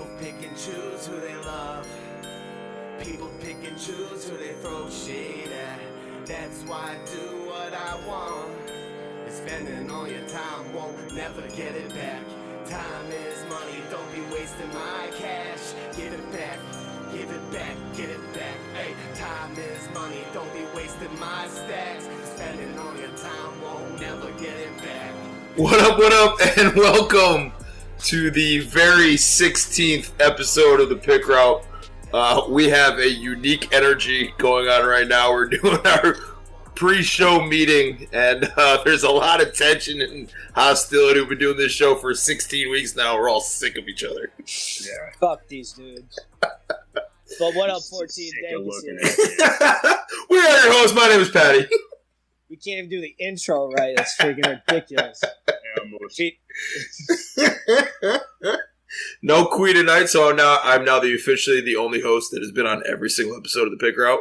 People pick and choose who they love. People pick and choose who they throw shade at. That's why I do what I want. And spending all your time won't never get it back. Time is money, don't be wasting my cash. Give it back, give it back, get it back. Hey, time is money, don't be wasting my stacks. Spending all your time won't never get it back. What up, and welcome to the very 16th episode of the Pick Route. We have a unique energy going on right now. We're doing our pre-show meeting, and there's a lot of tension and hostility. We've been doing this show for 16 weeks now. We're all sick of each other. Yeah. Fuck these dudes. But what up, 14? We are your hosts. My name is Patty. We can't even do the intro right. That's freaking ridiculous. No Queen tonight, so I'm now officially the only host that has been on every single episode of the Pick Route.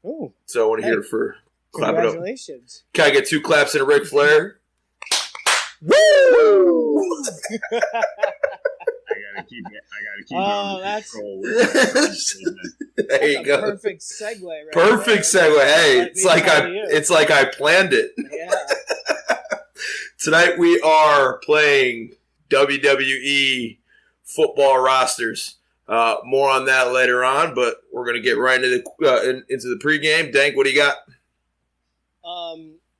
Ooh. So I want to hear for clap it up. Congratulations. Can I get 2 claps and a Ric Flair? Woo! I gotta keep that's there you go. Perfect segue, right? Perfect there. segue. Hey, it's like I planned it. Yeah. Tonight we are playing WWE football rosters. More on that later on, but we're gonna get right into the pregame. Dank, what do you got?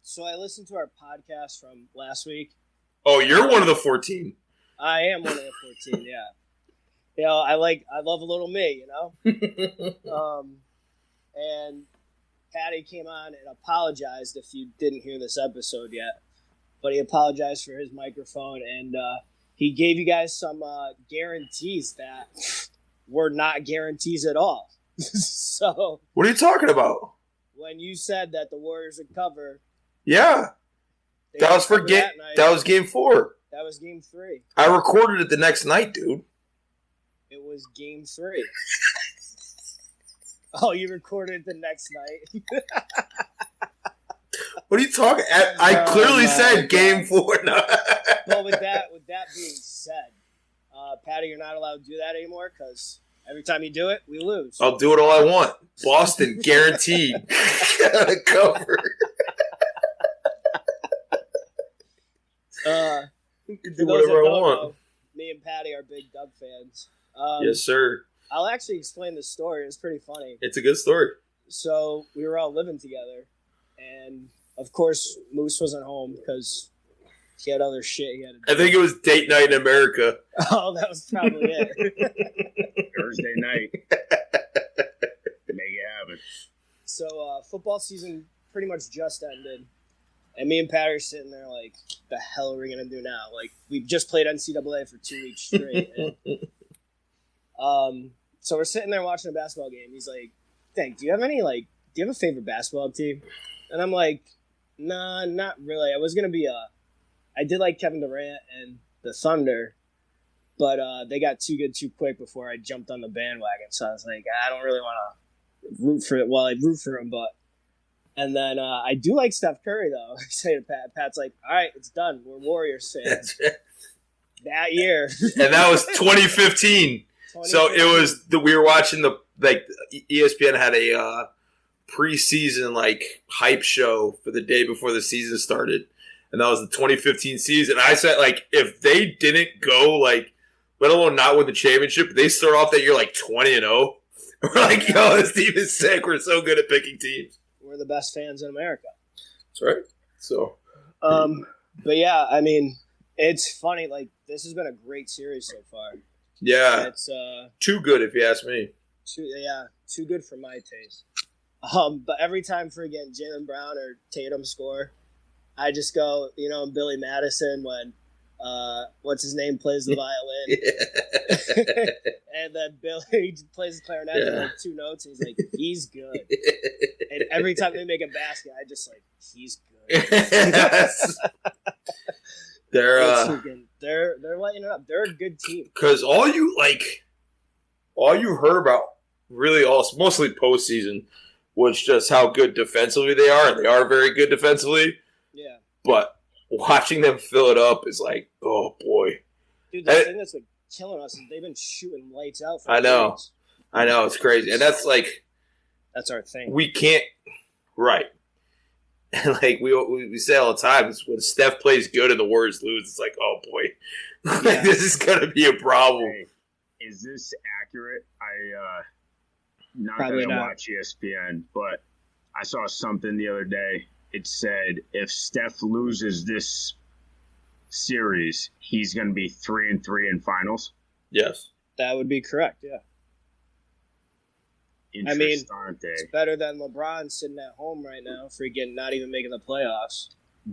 So I listened to our podcast from last week. Oh, you're one of the 14. I am one of the 14. Yeah. You know, I love a little me, you know? And Patty came on and apologized if you didn't hear this episode yet. But he apologized for his microphone, and he gave you guys some guarantees that were not guarantees at all. So, what are you talking about? When you said that the Warriors would cover, yeah, that was for game. That was game 4. That was game 3. I recorded it the next night, dude. It was game 3. Oh, you recorded it the next night? What are you talking? I clearly said game 4. No. Well, with that being said, Patty, you're not allowed to do that anymore because every time you do it, we lose. I'll do it all I want. Boston, guaranteed. Gotta cover. You can do whatever I want. Me and Patty are big Doug fans. Yes, sir. I'll actually explain the story. It's pretty funny. It's a good story. So we were all living together, and of course Moose wasn't home because he had other shit he had to do. I think it was date night in America. Oh, that was probably it. Thursday night. Make it happen. So football season pretty much just ended. And me and Patty are sitting there like, the hell are we going to do now? Like, we've just played NCAA for 2 weeks straight. And, so we're sitting there watching a basketball game. He's like, Dang, do you have a favorite basketball team? And I'm like, nah, not really. I was going to be I did like Kevin Durant and the Thunder, but they got too good too quick before I jumped on the bandwagon. So I was like, I don't really want to root for it. Well, I root for him, but. And then I do like Steph Curry, though. I say to Pat. Pat's like, all right, it's done. We're Warriors fans. That year. And that was 2015. So it was, we were watching ESPN had a preseason, hype show for the day before the season started. And that was the 2015 season. I said, if they didn't go, let alone not win the championship, they start off that year 20-0. We're like, yo, this team is sick. We're so good at picking teams. We're the best fans in America. That's right. So, but yeah, I mean, it's funny. This has been a great series so far. Yeah, it's too good if you ask me. Too good for my taste. But every time friggin' Jaylen Brown or Tatum score, I just go, Billy Madison when what's his name plays the violin, yeah. And then Billy plays the clarinet with 2 notes, and he's like, he's good. And every time they make a basket, I just he's good. They're lighting it up. They're a good team. Because all you heard about really mostly postseason was just how good defensively they are, and they are very good defensively. Yeah. But watching them fill it up is oh boy. Dude, the thing that's killing us. They've been shooting lights out for I know. years. I know, it's crazy. And that's like, That's our thing. we can't, right. And like we say all the time, it's when Steph plays good and the Warriors lose, it's like, oh boy, Yeah. this is going to be a problem. Hey, is this accurate? Not Probably that I not. watch ESPN, but I saw something the other day. It said if Steph loses this series, he's going to be 3-3 in finals. Yes. That would be correct, yeah. Interessante. It's better than LeBron sitting at home right now, freaking not even making the playoffs.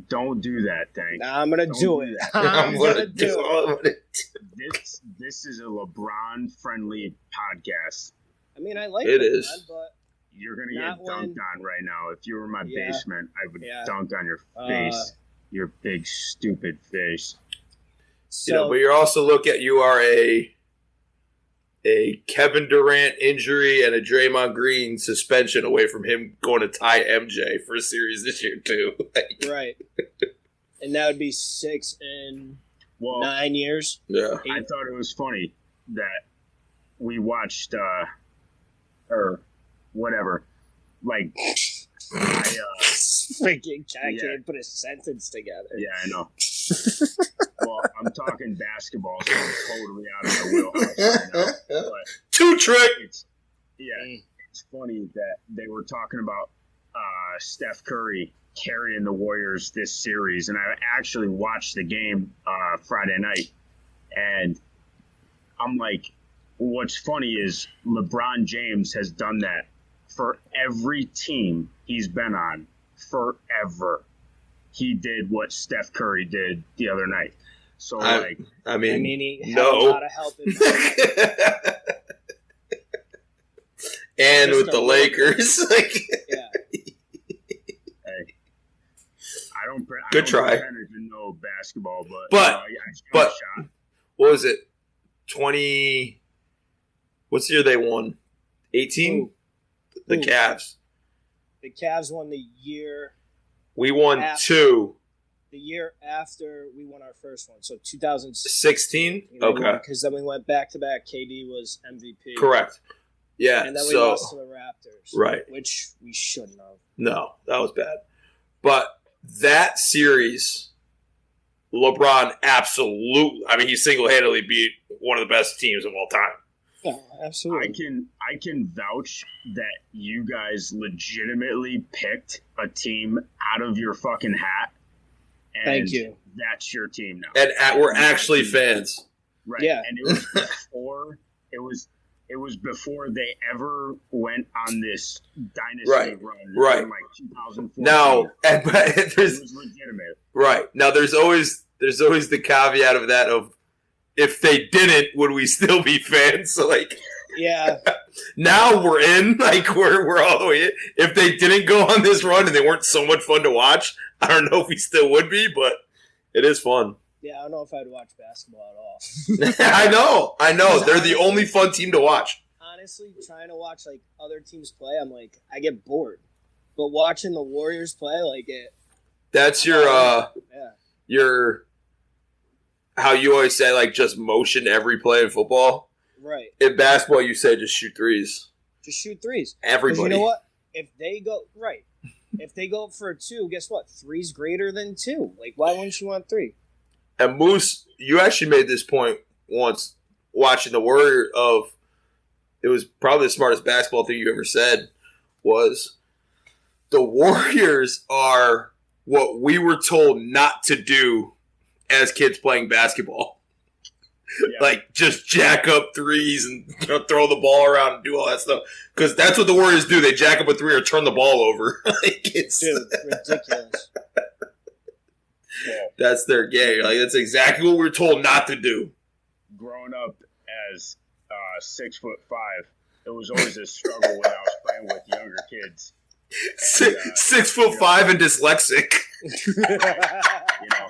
Don't do that, Tank. Nah, I'm gonna Don't do do it. that. I'm gonna do it. This is a LeBron-friendly podcast. I mean, I like It LeBron, is. but You're going to Not get dunked when- on right now. If you were in my Yeah. basement, I would Yeah. dunk on your face. Your big, stupid face. so You know, but you're also you are a Kevin Durant injury and a Draymond Green suspension away from him going to tie MJ for a series this year too. Like, right, and that would be 6 and Well, 9 years. yeah. I thought it was funny that we watched, or whatever, like, Freaking I Yeah. can't put a sentence together. yeah, I know. Well, I'm talking basketball, so I'm totally out of my wheelhouse right now. But Two trick. it's funny that they were talking about Steph Curry carrying the Warriors this series, and I actually watched the game Friday night, and I'm like, what's funny is LeBron James has done that for every team he's been on forever. He did what Steph Curry did the other night. So, I I mean, mean, he had no. a lot of help in that. and Just with a the little Lakers, like, Yeah. I don't Good try. pretend to know basketball, but But- you know, I shot a shot. what was it? 20. What's the year they won? 18. The Ooh. Cavs. The Cavs won the year We won After. 2. the year after we won our first one, so 2006. 16. Okay, Because then we went back to back. KD was MVP. correct. Yeah. And then we So lost to the Raptors. right. Which we shouldn't have. No, that was bad. But that series, LeBron absolutely. I mean, he single-handedly beat one of the best teams of all time. Yeah, absolutely. I can vouch that you guys legitimately picked a team out of your fucking hat. And Thank you. That's your team now. And we're actually fans. Right. Yeah. And it was before it was before they ever went on this dynasty Right. run Right. in like 2014. Now, but it there's was legitimate. right now. There's always the caveat of that of if they didn't, would we still be fans? So like Yeah. now we're in, like we're all the way in. If they didn't go on this run and they weren't so much fun to watch, I don't know if we still would be, but it is fun. Yeah, I don't know if I'd watch basketball at all. I know. They're the only fun team to watch. Honestly, trying to watch like other teams play, I'm like, I get bored. But watching the Warriors play, like it. That's your Yeah. your how you always say like just motion every play in football. Right. In basketball, you say just shoot threes. Just shoot threes. 'Cause Everybody. you know what? If they go right, if they go for a 2, guess what? 3's greater than 2. Like, why wouldn't you want 3? And Moose, you actually made this point once watching the Warrior of it was probably the smartest basketball thing you ever said was the Warriors are what we were told not to do as kids playing basketball. Yeah. Like just jack up threes and throw the ball around and do all that stuff. Because that's what the Warriors do. They jack up a 3 or turn the ball over. Like it's, Dude, ridiculous. Well, that's their game. Like that's exactly what we were told not to do. growing up as 6'5", it was always a struggle when I was playing with younger kids. Six foot five and dyslexic. You know,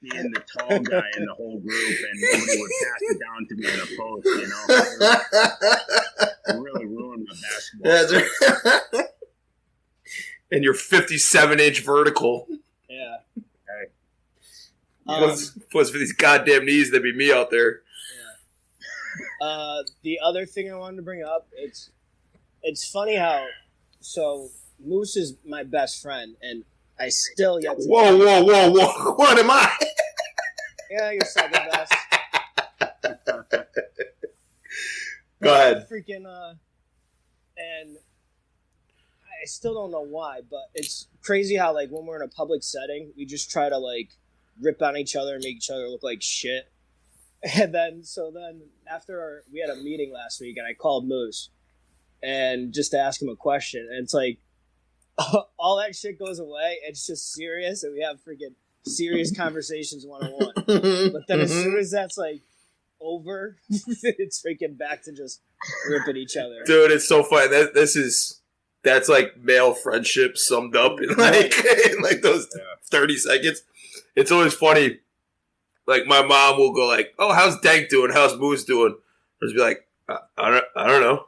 being the tall guy in the whole group, and nobody would pass it down to me in a post. You know, it really ruined my basketball. That's right. And your 57-inch vertical. Yeah. Hey, Was for these goddamn knees, there'd be me out there. Yeah. The other thing I wanted to bring up, it's funny how Moose is my best friend, and I still yet to Whoa! What am I? Yeah, you're second best. Go ahead. Freaking and I still don't know why, but it's crazy how like when we're in a public setting, we just try to like rip on each other and make each other look like shit. And then after we had a meeting last week, and I called Moose and just to ask him a question, and it's like all that shit goes away. It's just serious, and we have freaking serious conversations one-on-one. But then as soon as that's like over, it's freaking back to just ripping each other. Dude, it's so funny. That's like male friendship summed up in like those 30 seconds. It's always funny. Like my mom will go like, "Oh, how's Dank doing? How's Moose doing?" I'll just be like, I don't know.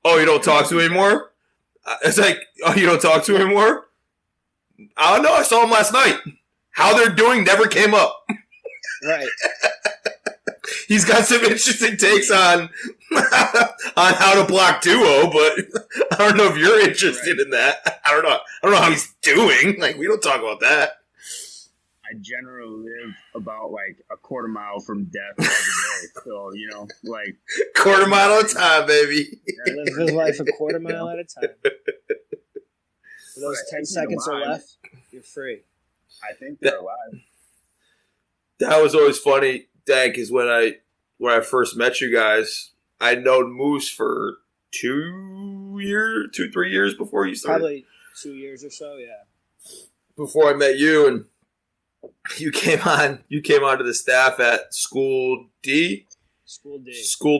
Oh, you don't talk to him anymore? It's like, oh, you don't talk to him anymore? I don't know. I saw him last night. How they're doing never came up. Right. He's got some interesting takes on how to block duo, but I don't know if you're interested in that. I don't know how he's doing. Like, we don't talk about that. I generally live about like a quarter mile from death every day. So, like quarter mile at a time, baby. Live his life a quarter mile at a time. For those 10 seconds are left, you're free. I think they're alive. That was always funny, Dank, is when I first met you guys, I'd known Moose for 3 years before you started. Probably 2 years or so, yeah. Before I met you, and you came onto the staff at School D. School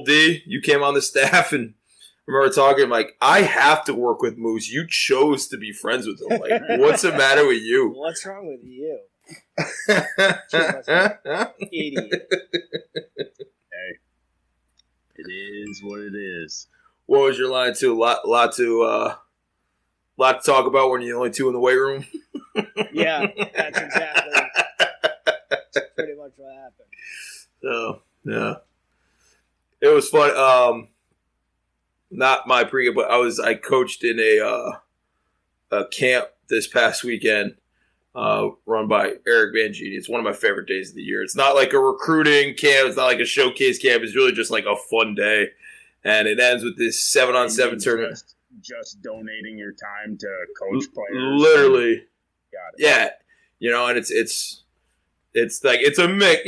D. You came on the staff, and I remember talking like, I have to work with Moose. You chose to be friends with him. Like, what's the matter with you? What's wrong with you? Idiot. Hey, it is what it is. What was your line too? Lot to talk about when you're the only two in the weight room. Yeah, that's pretty much what happened. So yeah, it was fun. Not my pregame, but I coached in a camp this past weekend. Run by Eric Mangini. It's one of my favorite days of the year. It's not like a recruiting camp. It's not like a showcase camp. It's really just like a fun day. And it ends with this 7-on-7 tournament. Just donating your time to coach players. Literally. Got it. Yeah. And it's like, it's a mix.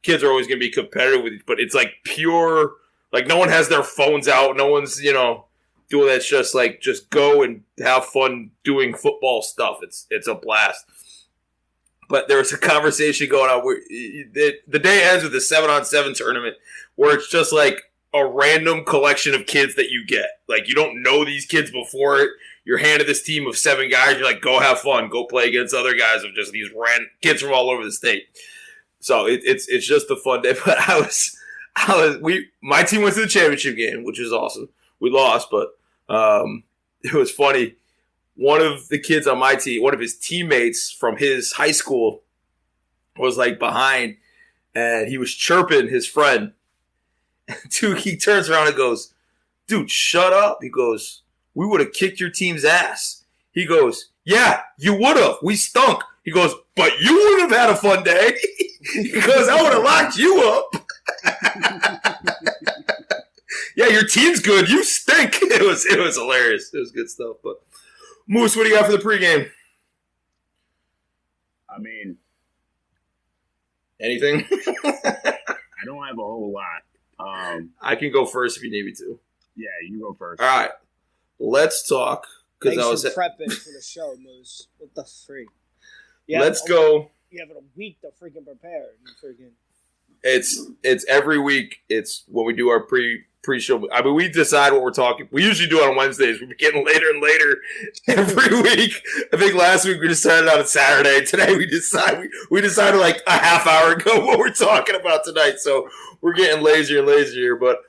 Kids are always going to be competitive with you, but it's like pure, like no one has their phones out. No one's, doing that. It's just like, just go and have fun doing football stuff. It's a blast. But there was a conversation going on where the day ends with a 7-on-7 tournament where it's just like a random collection of kids that you get. Like, you don't know these kids before it. You're handed this team of 7 guys. You're like, go have fun. Go play against other guys of just these random kids from all over the state. So it's just a fun day. But my team went to the championship game, which is awesome. We lost, but it was funny. One of the kids on my team, one of his teammates from his high school was like behind, and he was chirping his friend. Dude, he turns around and goes, "Dude, shut up." He goes, "We would have kicked your team's ass." He goes, "Yeah, you would have. We stunk." He goes, "But you would have had a fun day." He goes, "I would have locked you up." Yeah, your team's good. You stink. It was hilarious. It was good stuff. But Moose, what do you got for the pregame? I mean, anything? I don't have a whole lot. I can go first if you need me to. Yeah, you go first. All right, let's talk. Thanks for prepping for the show, Moose. What the freak? Let's go. You have a week to freaking prepare. It's every week. It's when we do our pre-show. I mean, we decide what we're talking. We usually do it on Wednesdays. We're getting later and later every week. I think last week we decided on a Saturday. Today we decided like a half hour ago what we're talking about tonight. So we're getting lazier and lazier. But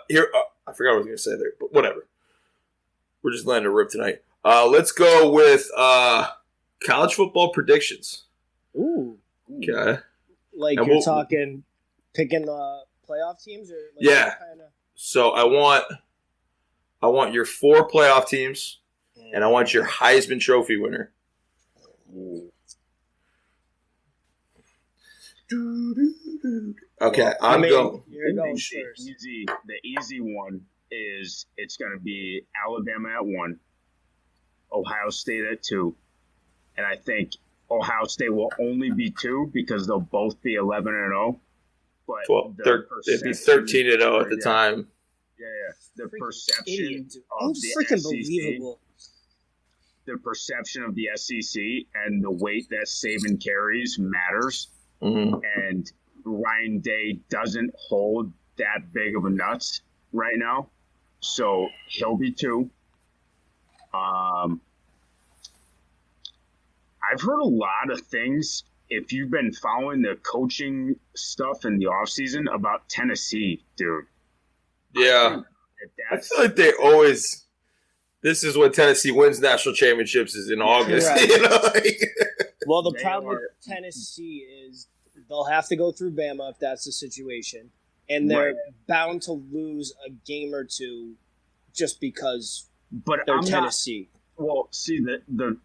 here, I forgot what I was going to say there. But whatever. We're just letting it rip tonight. Let's go with college football predictions. Ooh. Okay. Like And you're we'll- talking picking the playoff teams, or like Yeah. Kinda... So I want your 4 playoff teams, and I want your Heisman Trophy winner. Okay, I'm going. You're going The first. easy one is it's going to be Alabama at 1, Ohio State at 2, and I think Ohio State will only be 2 because they'll both be 11-0. But It'd be 13-0 at the time. Yeah, the Freaking perception idiot, dude. of the Freaking SEC, believable. the perception of the SEC and the weight that Saban carries matters. Mm-hmm. And Ryan Day doesn't hold that big of a nuts right now, so he'll be 2. I've heard a lot of things, if you've been following the coaching stuff in the offseason, about Tennessee, dude. Yeah. I feel like they always. This is when Tennessee wins national championships is in August. Right. You know, like, Well, the They problem are- with Tennessee is they'll have to go through Bama if that's the situation, and they're Right. bound to lose a game or two just because But they're I'm not. Tennessee. Well, see, the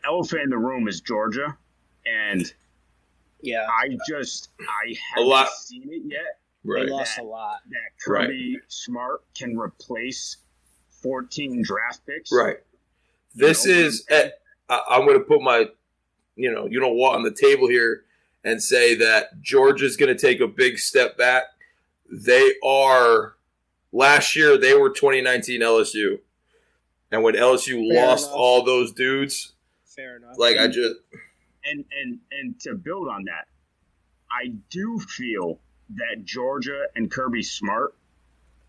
elephant in the room is Georgia, and Yeah, I haven't lot. seen it yet. they right. lost a lot. That Kirby Smart can replace 14 draft picks. Right. This You know, is. I'm going to put my, you know what, on the table here and say that Georgia's going to take a big step back. They are. Last year, they were 2019 LSU. And when LSU Fair lost enough. all those dudes, Fair enough. like I just. And to build on that, I do feel that Georgia and Kirby Smart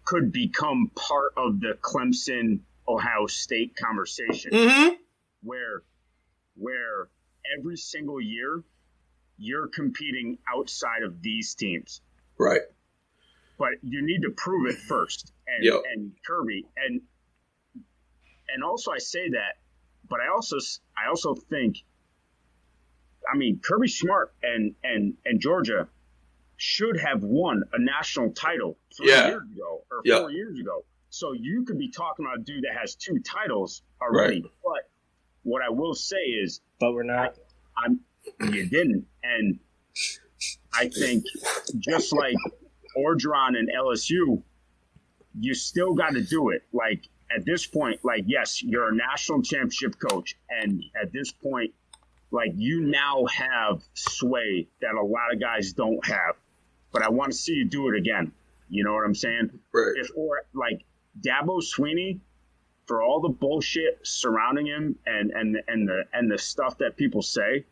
could become part of the Clemson Ohio State conversation, Mm-hmm. where every single year you're competing outside of these teams, Right. but you need to prove it first. And Yep. and Kirby and also I say that, but I also think, I mean, Kirby Smart and Georgia should have won a national title 3 Yeah. years ago or Yeah. 4 years ago. So you could be talking about a dude that has 2 titles already. Right. But what I will say is, but we're not. you didn't. And I think just like Orgeron and LSU, you still got to do it. Like at this point, like, yes, you're a national championship coach. And at this point, like, you now have sway that a lot of guys don't have. But I want to see you do it again. You know what I'm saying? Right. Or like Dabo Sweeney, for all the bullshit surrounding him and the stuff that people say,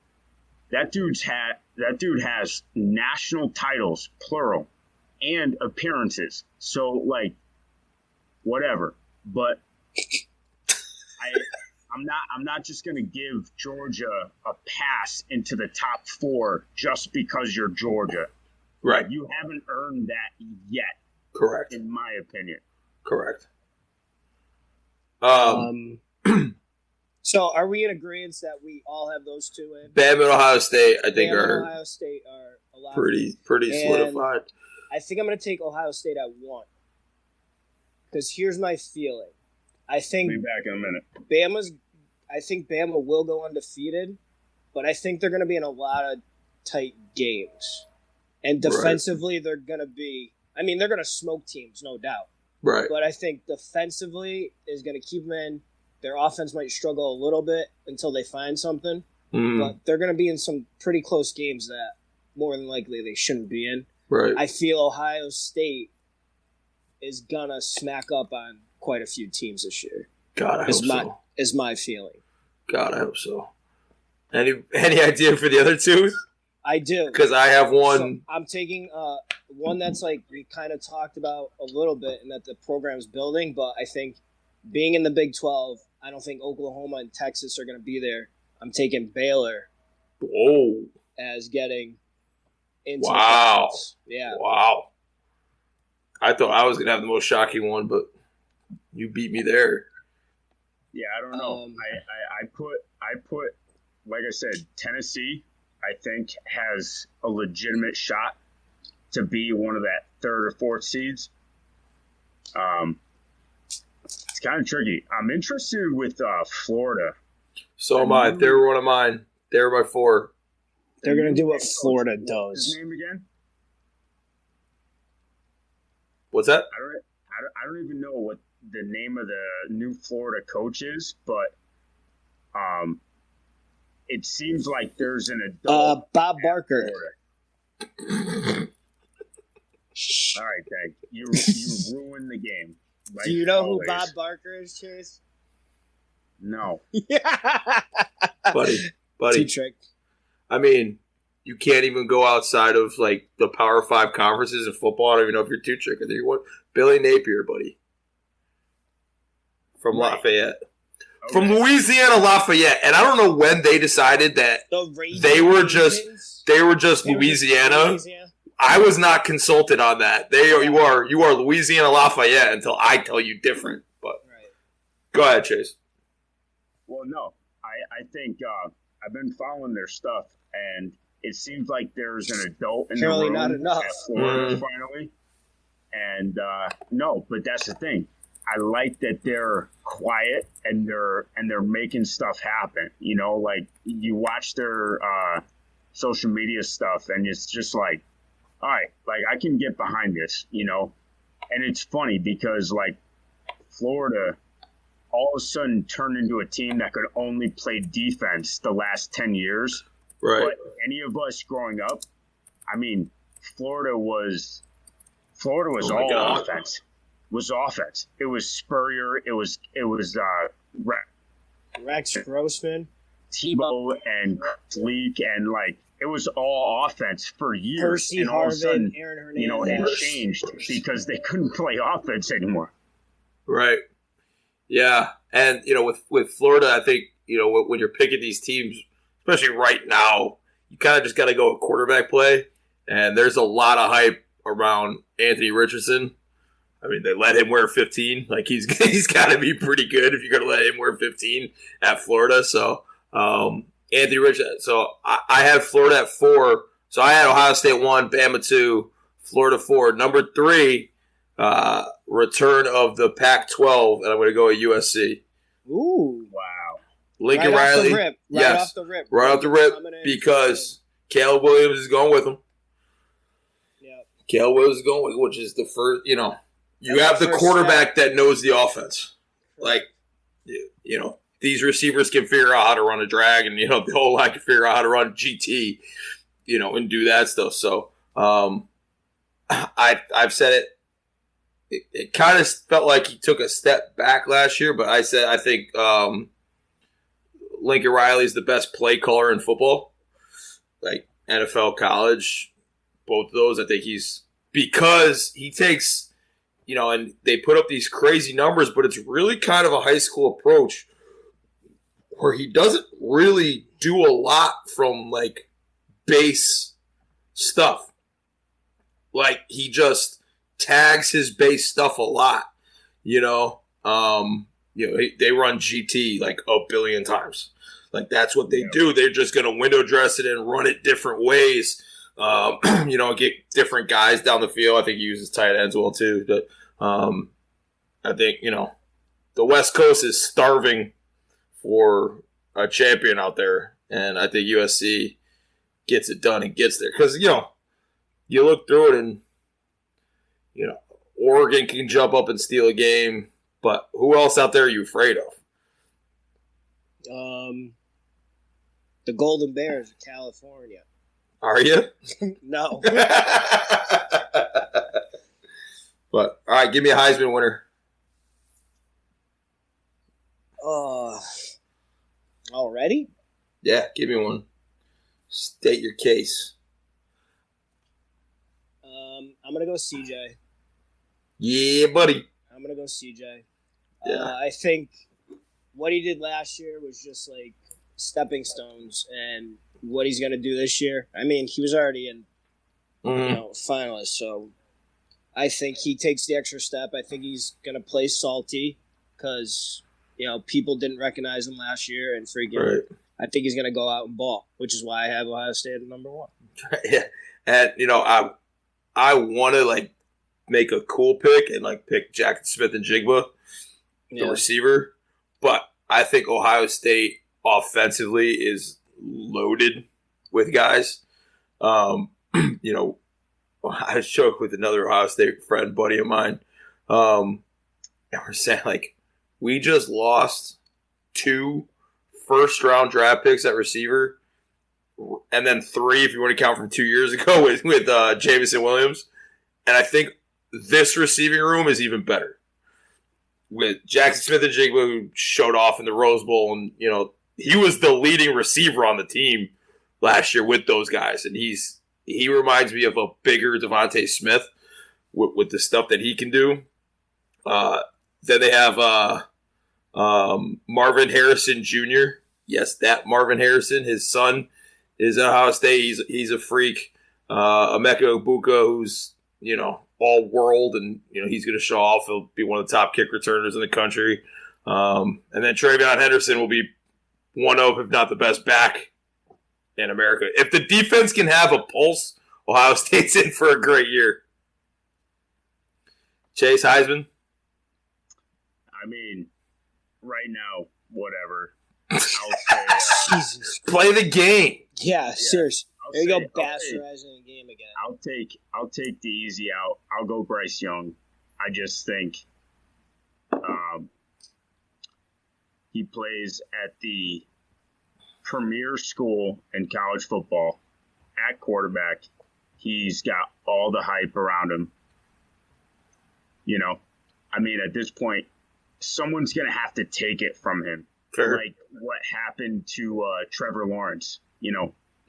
that dude has national titles, plural, and appearances. So like, whatever. But I'm not just gonna give Georgia a pass into the top 4 just because you're Georgia. Right. You haven't earned that yet, Correct. in my opinion. Correct. So are we in agreement that we all have those 2 in? Bama and Ohio State, I think, Bama and are Ohio State are allowed. pretty And- solidified. I think I'm going to take Ohio State at 1. Because here's my feeling. I think Be back in a minute. I think Bama will go undefeated, but I think they're going to be in a lot of tight games. And defensively, they're going to be, I mean, they're going to smoke teams, no doubt. Right. But I think defensively is going to keep them in. Their offense might struggle a little bit until they find something. Mhm. But they're going to be in some pretty close games that more than likely they shouldn't be in. Right. I feel Ohio State is going to smack up on quite a few teams this year. God, I hope so. Is my feeling. God, I hope so. Any idea for the other 2? I do. Because I have one. So I'm taking one that's like we kind of talked about a little bit and that the program's building, but I think being in the Big 12, I don't think Oklahoma and Texas are going to be there. I'm taking Baylor Whoa. as getting into the Wow. conference. Yeah. Wow. I thought I was going to have the most shocking one, but you beat me there. Yeah, I don't know. Um, I put like I said, Tennessee, I think, has a legitimate shot to be one of that third or fourth seeds. It's kind of tricky. I'm interested with Florida. So am I. They were one of mine. They were my 4. They're going to do what Florida What's does. his name again? What's that? I don't even know what the name of the new Florida coach is, but it seems like there's an adult. Bob Barker. All right, Tag. You ruined the game. Like Do you know always. who Bob Barker is, Chase? No. Yeah. Buddy. T-trick. I mean, you can't even go outside of like the Power 5 conferences in football. I don't even know if you're too trick. I think you want Billy Napier, buddy. From Right. Lafayette. Okay. From Louisiana Lafayette. And I don't know when they decided that they were just Louisiana. I was not consulted on that. You are Louisiana Lafayette until I tell you different. But Right. Go ahead, Chase. Well, no. I think I've been following their stuff, and it seems like there's an adult in Apparently the room not enough. at Florida finally. And no, but that's the thing. I like that they're quiet and they're making stuff happen. You know, like you watch their social media stuff, and it's just like, all right, like I can get behind this, you know. And it's funny because like Florida all of a sudden turned into a team that could only play defense the last 10 years. Right. But any of us growing up, I mean, Florida was all God. offense. Was offense. It was Spurrier. It was Rex Grossman. Tebow and Leak, and like it was all offense for years. Percy and all of a Harvin, sudden, Aaron Hernandez. you know, it changed because they couldn't play offense anymore. Right. Yeah. And, you know, with Florida, I think, you know, when you're picking these teams, especially right now, you kind of just got to go with quarterback play. And there's a lot of hype around Anthony Richardson. I mean, they let him wear 15. Like, he's got to be pretty good if you're going to let him wear 15 at Florida. So, Anthony Richardson. So, I had Florida at 4. So, I had Ohio State 1, Bama 2, Florida 4. Number 3, return of the Pac-12, and I'm going to go with USC. Ooh. Wow. Lincoln Right off Riley. the rip. Yes. Off the rip. Right off the rip, Coming in. because Caleb Williams is going with him. Yeah. Caleb Williams is going with, which is the first, you know, you That's have the the first quarterback that knows the offense. Like, you know, these receivers can figure out how to run a drag, and, you know, the whole line can figure out how to run GT, you know, and do that stuff. So, I've said it. It kind of felt like he took a step back last year, but I think Lincoln Riley is the best play caller in football, like NFL, college, both of those. I think because he takes, you know, and they put up these crazy numbers, but it's really kind of a high school approach where he doesn't really do a lot from like base stuff. Like, he just tags his base stuff a lot, you know. They run GT like a billion times. Like, that's what they do. They're just going to window dress it and run it different ways. You know, get different guys down the field. I think he uses tight ends well too. But I think, you know, the West Coast is starving for a champion out there, and I think USC gets it done and gets there because, you know, you look through it and, you know, Oregon can jump up and steal a game, but who else out there are you afraid of? The Golden Bears of California. Are you? No. But, all right, give me a Heisman winner. Already? Yeah, give me one. State your case. I'm going to go CJ. Yeah, buddy. I'm going to go CJ. Yeah. I think what he did last year was just like stepping stones, and what he's going to do this year. I mean, he was already in finalist, so I think he takes the extra step. I think he's going to play salty because, you know, people didn't recognize him last year, and freaking I think he's going to go out and ball, which is why I have Ohio State at number 1. Yeah, and I want to make a cool pick and pick Jackson Smith and Jigba, the receiver, but I think Ohio State offensively is loaded with guys. I joked with another Ohio State friend, buddy of mine, and we're saying we just lost 2 first-round draft picks at receiver, and then 3 if you want to count from 2 years ago with Jameson Williams, and I think this receiving room is even better with Jackson Smith and Jigba, who showed off in the Rose Bowl, and he was the leading receiver on the team last year with those guys, and he reminds me of a bigger Devontae Smith with the stuff that he can do. Then they have Marvin Harrison Jr. Yes, that Marvin Harrison. His son is at Ohio State. He's a freak. Emeka Egbuka, who's all world, and he's going to show off. He'll be one of the top kick returners in the country. And then Travion Henderson will be one of, if not the best back in America. If the defense can have a pulse, Ohio State's in for a great year. Chase Heisman? I mean, right now, whatever. I'll say, Jesus. Play the game. Yeah, seriously. There you go, bastardizing the game again. I'll take the easy out. I'll go Bryce Young. I just think he plays at the premier school in college football at quarterback. He's got all the hype around him. I mean, at this point, someone's going to have to take it from him. Fair. Like what happened to Trevor Lawrence.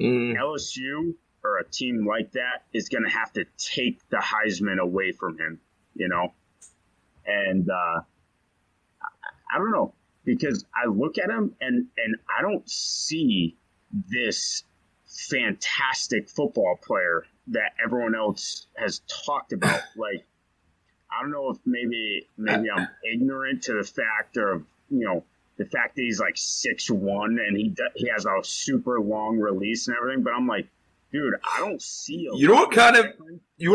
LSU or a team like that is going to have to take the Heisman away from him, And I don't know, because I look at him and I don't see this fantastic football player that everyone else has talked about. I don't know if maybe I'm ignorant to the fact of, the fact that he's 6'1" and he has a super long release and everything, but I'm like, dude, I don't see what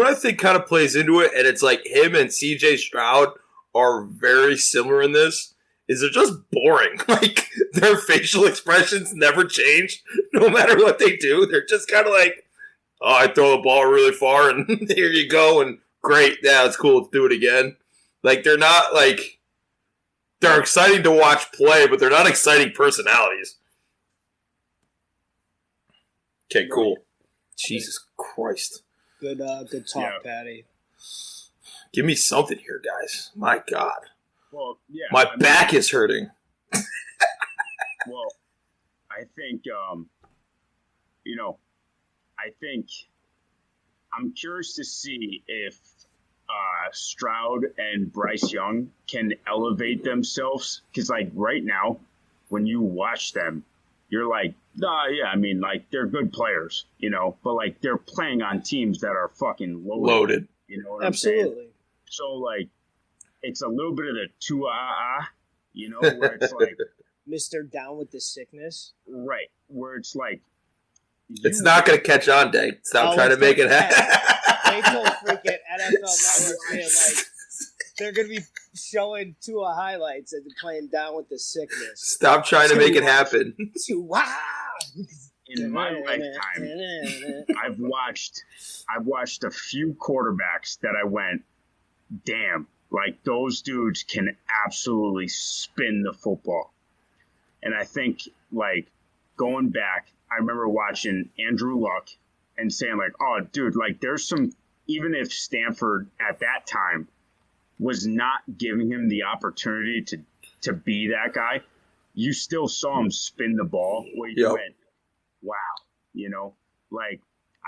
I think kind of plays into it, and it's him and CJ Stroud are very similar in this, is they're just boring. Their facial expressions never change no matter what they do. They're just kind of I throw the ball really far and here you go, and great, yeah, it's cool, let's do it again. They're not they're exciting to watch play, but they're not exciting personalities. Okay, cool. Jesus Christ. Good talk, Patty. Give me something here, guys. My God. Well, yeah. My back is hurting. Well, I think, I think I'm curious to see if Stroud and Bryce Young can elevate themselves, because right now when you watch them, you're yeah, I mean, they're good players, but they're playing on teams that are fucking loaded. You know what Absolutely. I'm saying? So it's a little bit of the where it's Mr. Down with the Sickness. Right, where it's it's not going to catch on, Dave. Stop trying to make it happen. Wait till freaking NFL Network saying they're going to be showing Tua highlights and playing Down with the Sickness. Stop trying to make it happen. In my lifetime, I've watched a few quarterbacks that I went, damn, those dudes can absolutely spin the football. And I think going back, I remember watching Andrew Luck and saying oh, dude, there's some, even if Stanford at that time was not giving him the opportunity to be that guy, you still saw him spin the ball where you went, wow, I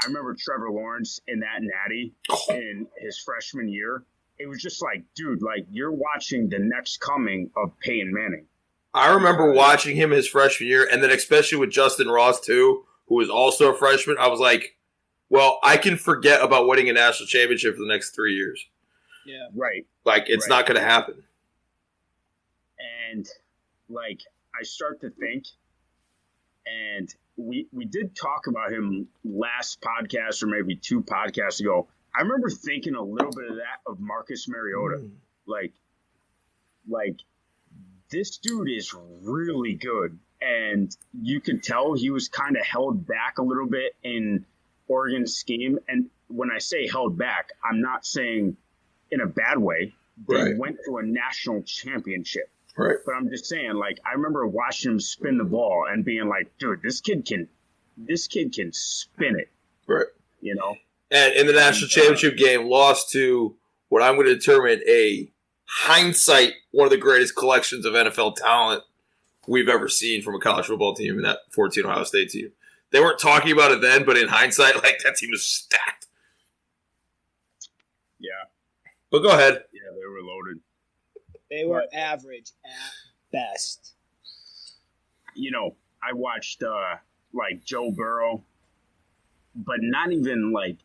remember Trevor Lawrence in that natty in his freshman year. It was just dude, you're watching the next coming of Peyton Manning. I remember watching him his freshman year, and then especially with Justin Ross, too, who was also a freshman. I was well, I can forget about winning a national championship for the next 3 years. Yeah. Right. It's not going to happen. And, I start to think, And we did talk about him last podcast or maybe 2 podcasts ago. I remember thinking a little bit of that of Marcus Mariota. Like this dude is really good. And you could tell he was kind of held back a little bit in Oregon's scheme. And when I say held back, I'm not saying in a bad way. They went to a national championship. Right. But I'm just saying, like, I remember watching him spin the ball and being like, dude, this kid can spin it. Right. You know? And in the national championship game, lost to what I'm going to determine a hindsight, one of the greatest collections of NFL talent we've ever seen from a college football team in that 14 Ohio State team. They weren't talking about it then, but in hindsight, like, that team was stacked. Yeah. But go ahead. Yeah, they were loaded. They were average at best. You know, I watched, like, Joe Burrow, but not even, like,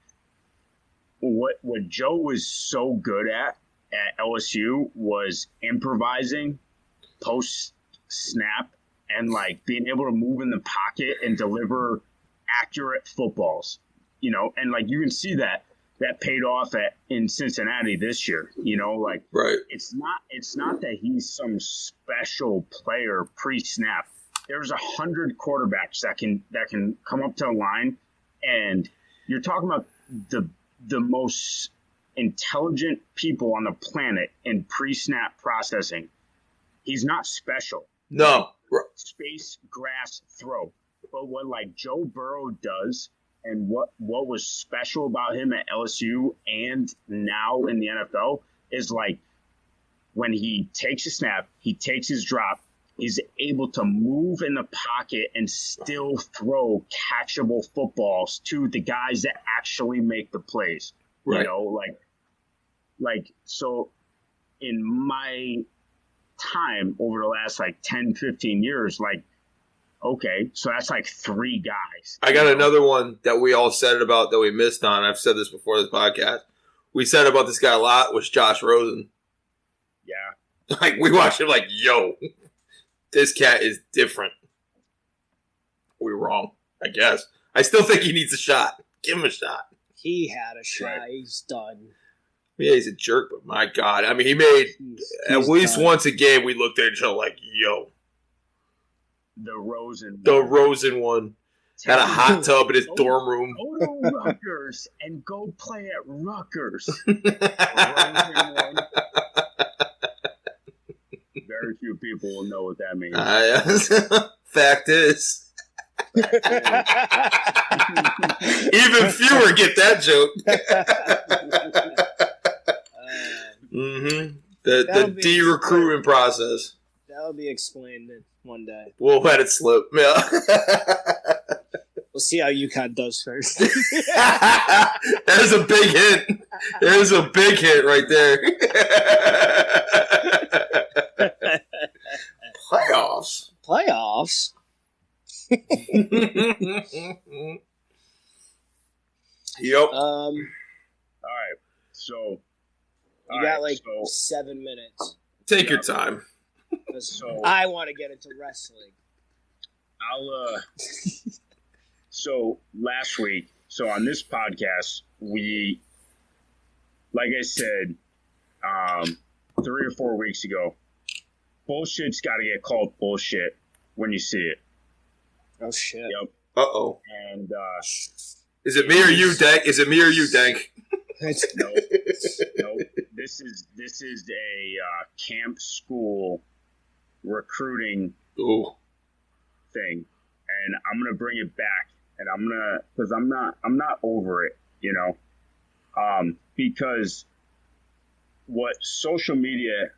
what Joe was so good at LSU was improvising post-snap and, like, being able to move in the pocket and deliver accurate footballs, you know, and, like, you can see that paid off in Cincinnati this year, you know, like it's not that he's some special player pre-snap. There's 100 quarterbacks that can come up to the line, and you're talking about the most intelligent people on the planet in pre-snap processing. He's not special. No. Space, grass, throw. But what like Joe Burrow does, and what was special about him at LSU and now in the NFL is like when he takes a snap, he takes his drop, he's able to move in the pocket and still throw catchable footballs to the guys that actually make the plays. Right. You know, like so in my time over the last like 10, 15 years, like, okay, so that's like 3 guys. I got another one that we all said about that we missed on. I've said this before this podcast. We said about this guy a lot was Josh Rosen. Yeah. Like, we watched him like, yo, this cat is different. We were wrong, I guess. I still think he needs a shot. Give him a shot. He had a shot. Right. He's done. Yeah, he's a jerk, but my God. I mean, he made at least done. once a game we looked at each other like, yo. The Rosen one. Had a hot tub in his dorm room. Go to Rutgers and go play at Rutgers. Very few people will know what that means. Fact is. Even fewer get that joke. The de-recruitment process. That'll be explained one day. We'll let it slip. Yeah. We'll see how UConn does first. There's a big hint. There's a big hint right there. Playoffs. Yep. All right. So you got 7 minutes. Take your time. So I want to get into wrestling. So last week, so on this podcast, we, like I said, 3 or 4 weeks ago, bullshit's got to get called bullshit when you see it. Oh shit. Yep. Uh-oh. And is it me or you, Dank? Is it me or you, Dank? No. This is a camp school recruiting thing, and I'm gonna bring it back, and because I'm not over it, you know, because what social media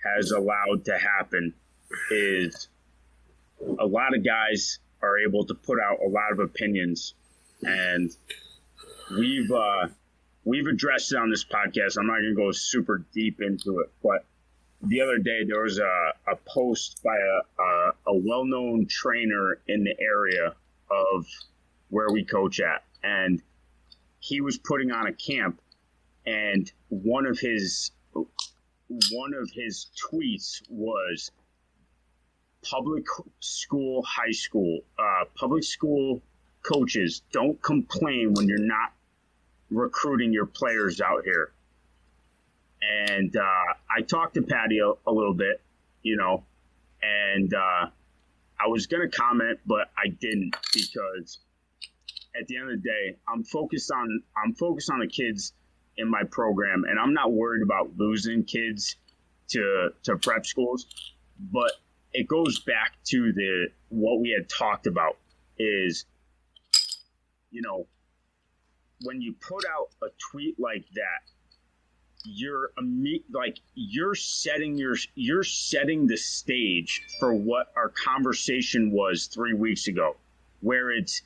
has allowed to happen is a lot of guys are able to put out a lot of opinions, and we've addressed it on this podcast. I'm not going to go super deep into it, but the other day there was a post by a well-known trainer in the area of where we coach at, and he was putting on a camp, and one of his tweets was, public school, high school, public school coaches, don't complain when you're not recruiting your players out here. And I talked to Patty a little bit, and I was going to comment, but I didn't, because at the end of the day, I'm focused on the kids in my program, and I'm not worried about losing kids to prep schools. But it goes back to what we had talked about is, when you put out a tweet like that, you're setting the stage for what our conversation was 3 weeks ago, where it's,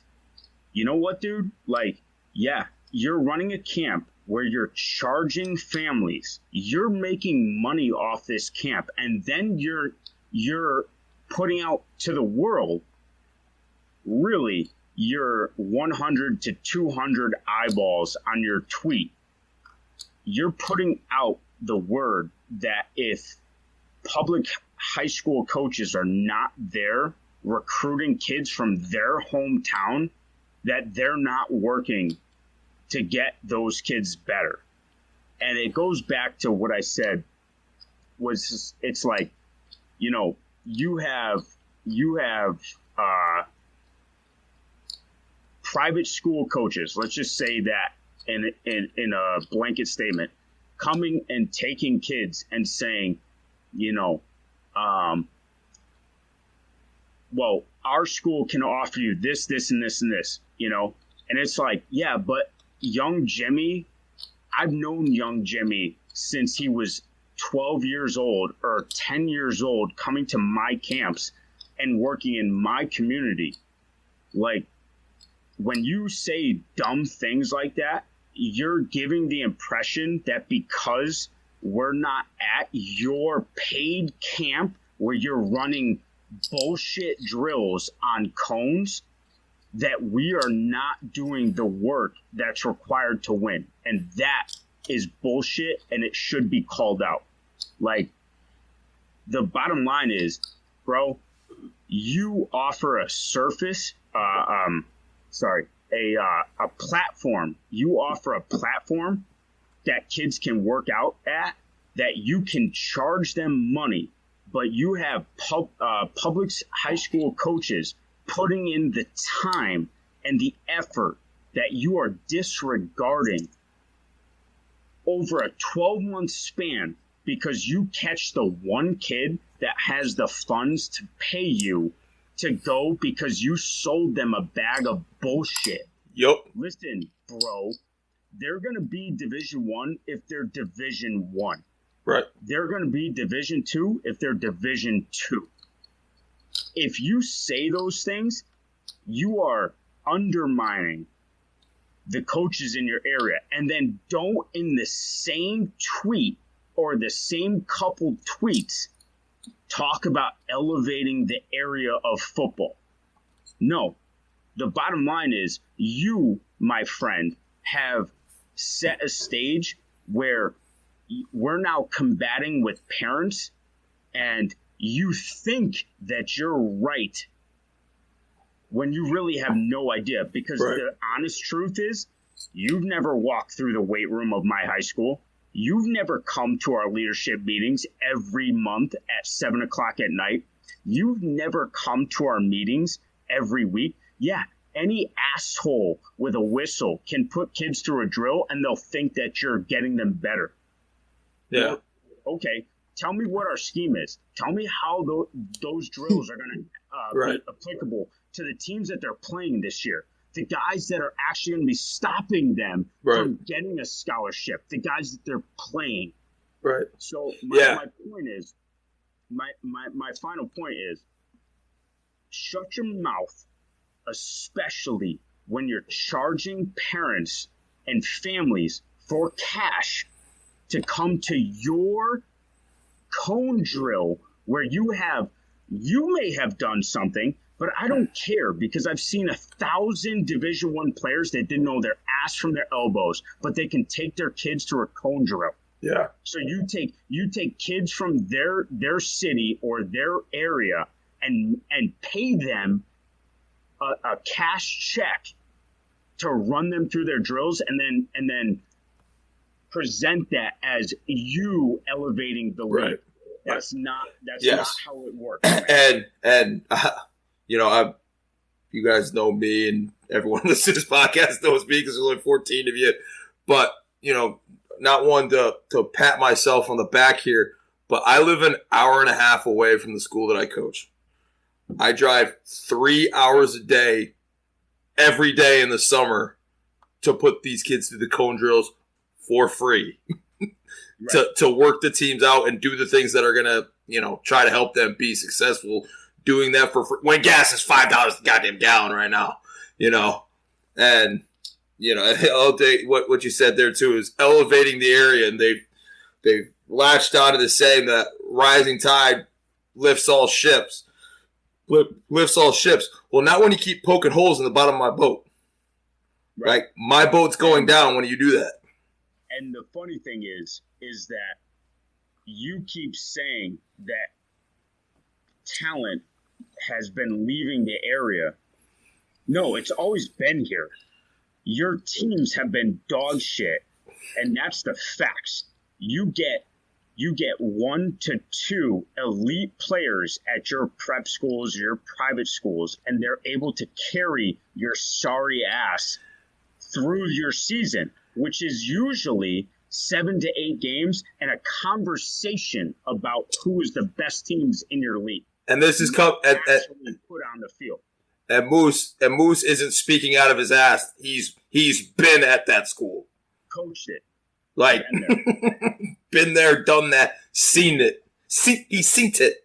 you know what, dude? Like, yeah, you're running a camp where you're charging families, you're making money off this camp, and then you're putting out to the world, really, your 100 to 200 eyeballs on your tweet. You're putting out the word that if public high school coaches are not there recruiting kids from their hometown, that they're not working to get those kids better. And it goes back to what I said was, it's like, you have private school coaches, let's just say that in a blanket statement, coming and taking kids and saying, well, our school can offer you this, this, and this, and this, and it's like, yeah, but young Jimmy, I've known young Jimmy since he was 12 years old or 10 years old, coming to my camps and working in my community. Like, when you say dumb things like that, you're giving the impression that because we're not at your paid camp where you're running bullshit drills on cones, that we are not doing the work that's required to win. And that is bullshit, and it should be called out. Like, the bottom line is, bro, you offer a platform. You offer a platform that kids can work out at, that you can charge them money, but you have public high school coaches putting in the time and the effort that you are disregarding over a 12-month span because you catch the one kid that has the funds to pay you to go because you sold them a bag of bullshit. Yep. Listen, bro, they're going to be Division I if they're Division I. Right. They're going to be Division II if they're Division II. If you say those things, you are undermining the coaches in your area. And then don't, in the same tweet or the same couple tweets, talk about elevating the area of football. No. The bottom line is, you, my friend, have set a stage where we're now combating with parents, and you think that you're right when you really have no idea. Because right. The honest truth is, you've never walked through the weight room of my high school. You've never come to our leadership meetings every month at 7 o'clock at night. You've never come to our meetings every week. Yeah, any asshole with a whistle can put kids through a drill and they'll think that you're getting them better. Yeah. Well, okay, tell me what our scheme is. Tell me how those drills are going to right. be applicable to the teams that they're playing this year. The guys that are actually going to be stopping them right. from getting a scholarship. The guys that they're playing. Right. So my point is, my final point is, shut your mouth, especially when you're charging parents and families for cash to come to your cone drill where you may have done something, but I don't care, because I've seen 1,000 Division I players that didn't know their ass from their elbows, but they can take their kids to a cone drill. Yeah. So you take kids from their city or their area, and pay them a cash check to run them through their drills, and then present that as you elevating the league. Right. That's not how it works. And you guys know me, and everyone listening to this podcast knows me because there's only 14 of you. But not one to pat myself on the back here, but I live an hour and a half away from the school that I coach. I drive 3 hours a day, every day in the summer, to put these kids through the cone drills for free. Right. to work the teams out and do the things that are going to, try to help them be successful, doing that for free. When gas is $5 a goddamn gallon right now, and, what you said there too is elevating the area, and they've latched onto the saying that rising tide lifts all ships. Lifts all ships. Well, not when you keep poking holes in the bottom of my boat. Right? My boat's going down when you do that. And the funny thing is that you keep saying that talent has been leaving the area. No, it's always been here. Your teams have been dog shit, and that's the facts. You get 1 to 2 elite players at your prep schools, your private schools, and they're able to carry your sorry ass through your season, which is usually 7 to 8 games and a conversation about who is the best teams in your league. And this is put on the field. And Moose isn't speaking out of his ass. He's been at that school, coached it, been there, done that, seen it. He's seen it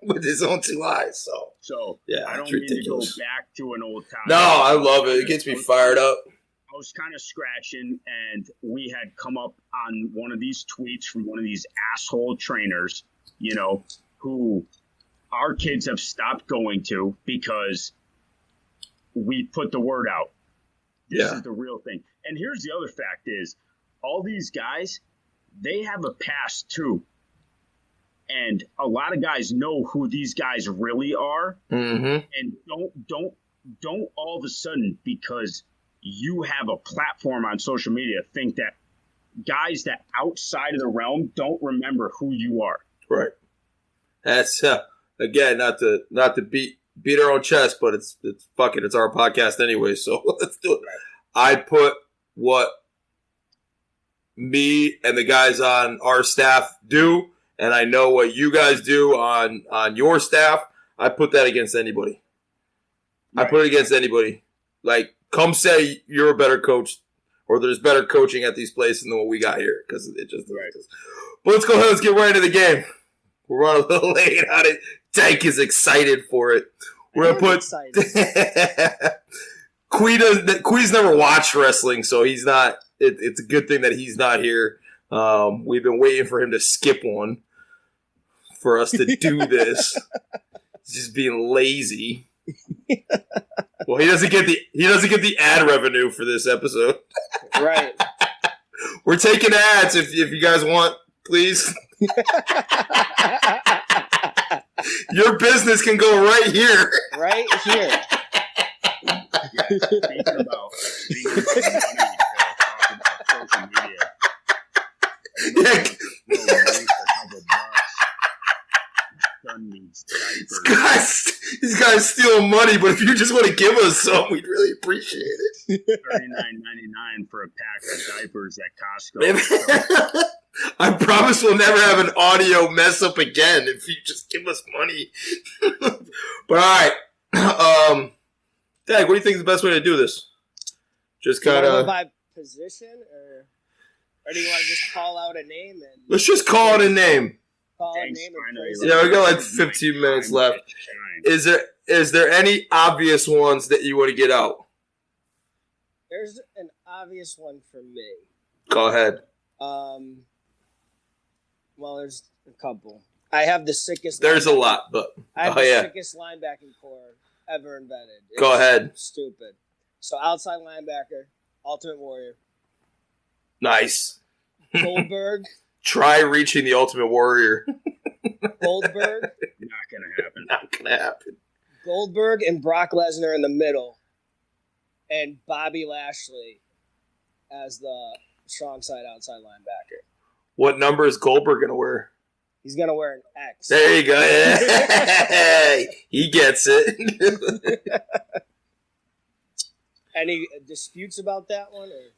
with his own 2 eyes. So yeah, I don't it's mean ridiculous. to go back to an old time. No, I love it. It gets me fired up. I was kind of scratching, and we had come up on one of these tweets from one of these asshole trainers, who our kids have stopped going to because we put the word out. This is the real thing. And here's the other fact is, all these guys, they have a past too. And a lot of guys know who these guys really are. Mm-hmm. And don't all of a sudden, because you have a platform on social media, think that guys that outside of the realm don't remember who you are. Right. That's again, not to beat our own chest, but it's our podcast anyway, so let's do it. I put what me and the guys on our staff do, and I know what you guys do on your staff. I put that against anybody. Right. I put it against anybody. Like, come say you're a better coach, or there's better coaching at these places than what we got here, because it just is. But let's go ahead. Let's get right into the game. We're running a little late on it. Tank is excited for it. We're going to put Quee's never watched wrestling, so he's not. It's a good thing that he's not here. We've been waiting for him to skip one for us to do this. He's just being lazy. Well, he doesn't get the ad revenue for this episode. Right. We're taking ads if you guys want, please. Your business can go right here. Right here. Speaking about money, social media. These guys stealing money, but if you just want to give us some, we'd really appreciate it. $39.99 for a pack of diapers at Costco. I promise we'll never have an audio mess up again if you just give us money. But all right. Dag, what do you think is the best way to do this? Just kind of by position, or do you want to just call out a name? And let's just call it a name. Yeah, we got like 15 minutes left. Is there any obvious ones that you want to get out? There's an obvious one for me. Go ahead. Well, there's a couple. I have the sickest. There's a lot, but I have the sickest linebacking core ever invented. Go ahead. Stupid. So outside linebacker, Ultimate Warrior. Nice. Goldberg. Try reaching the Ultimate Warrior. Goldberg. Not gonna happen. Not gonna happen. Goldberg and Brock Lesnar in the middle, and Bobby Lashley as the strong side outside linebacker. What number is Goldberg gonna wear? He's gonna wear an X. There you go. Hey, he gets it. Any disputes about that one? Or?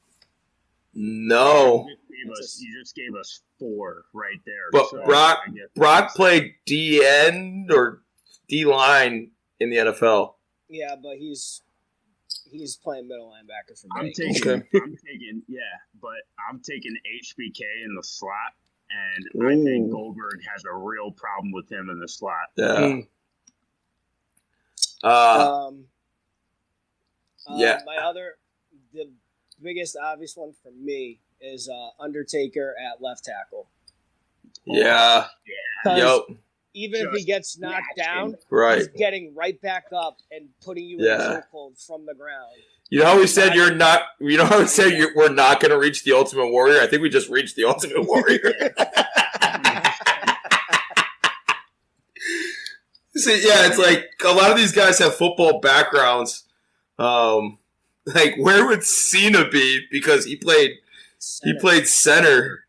No. You just gave us 4 right there. But so Brock played D end or D line in the NFL. Yeah, but he's playing middle linebacker for me. I'm taking HBK in the slot, and I think Goldberg has a real problem with him in the slot. Yeah. The biggest obvious one for me is Undertaker at left tackle. Yeah. Yep. Even if he gets knocked down, he's getting right back up and putting you in a chokehold from the ground. You know how we said we're not going to reach the Ultimate Warrior? I think we just reached the Ultimate Warrior. See, yeah, it's like a lot of these guys have football backgrounds. Like, where would Cena be? Because he played center.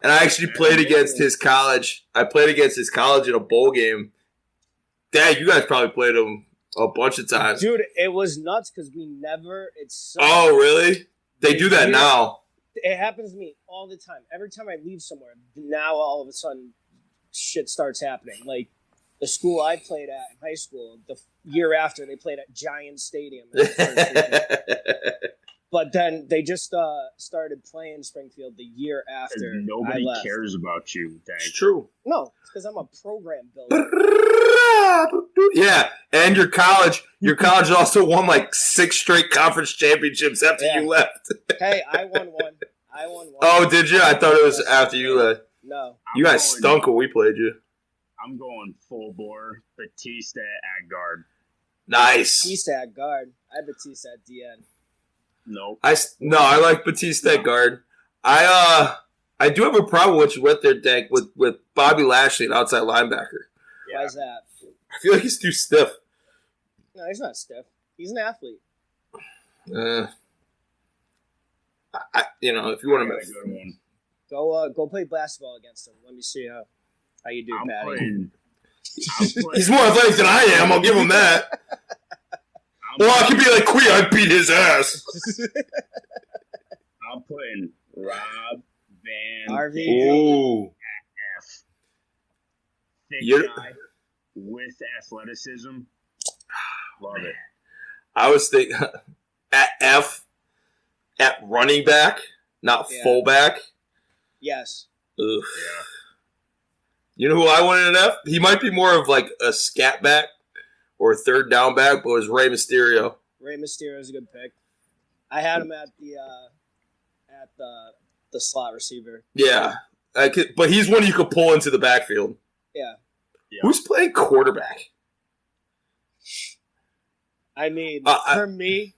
And I actually played against his college. I played against his college in a bowl game. Dang, you guys probably played him a bunch of times. Dude, it was nuts because we never... Oh, really? They do that now. It happens to me all the time. Every time I leave somewhere, now all of a sudden shit starts happening. Like, the school I played at in high school, the year after, they played at Giant Stadium. But then they just started playing Springfield the year after. Nobody cares about you. It's true. No, it's because I'm a program builder. Yeah, and your college also won like 6 straight conference championships after you left. Hey, I won one. Oh, did you? I thought it was after you left. No. You guys stunk when we played you. I'm going full bore. Batista at guard. Nice. Batista at guard. I had Batista at DN. Nope. I like Batista at guard. I do have a problem with their deck with Bobby Lashley, an outside linebacker. Why is that? I feel like he's too stiff. No, he's not stiff. He's an athlete. If you want to go play basketball against him. Let me see how you do, Patty. He's more athletic than I am. I'll give him that. Well, I could be like Queen. I'd beat his ass. I'm putting Rob Van Ooh. at F. Thick guy with athleticism. Love it. I was thinking at F at running back, not fullback. Yes. Ugh. Yeah. You know who I wanted at F? He might be more of like a scat back or third down back, but it was Rey Mysterio. Rey Mysterio is a good pick. I had him at the slot receiver. Yeah, but he's one you could pull into the backfield. Yeah. Who's playing quarterback? I mean, for me,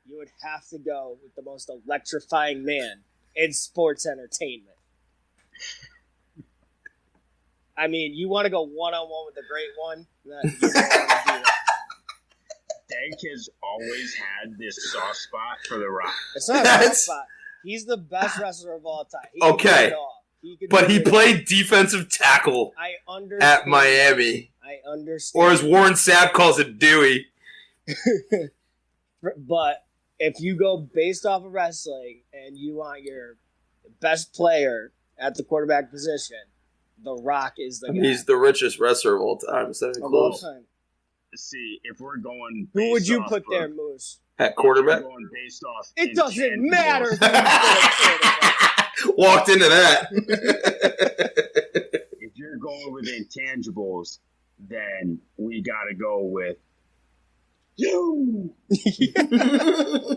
you would have to go with the most electrifying man in sports entertainment. I mean, you want to go one-on-one with the great one? Dank has always had this soft spot for The Rock. It's not a soft spot. He's the best wrestler of all time. But he played defensive tackle at Miami. I understand. Or as Warren Sapp calls it, Dewey. But if you go based off of wrestling and you want your best player at the quarterback position, The Rock is the guy. He's the richest wrestler of all time. See, if we're going... Who would you put there, Moose? At quarterback? It doesn't matter. Walked into that. If you're going with intangibles, then we got to go with you.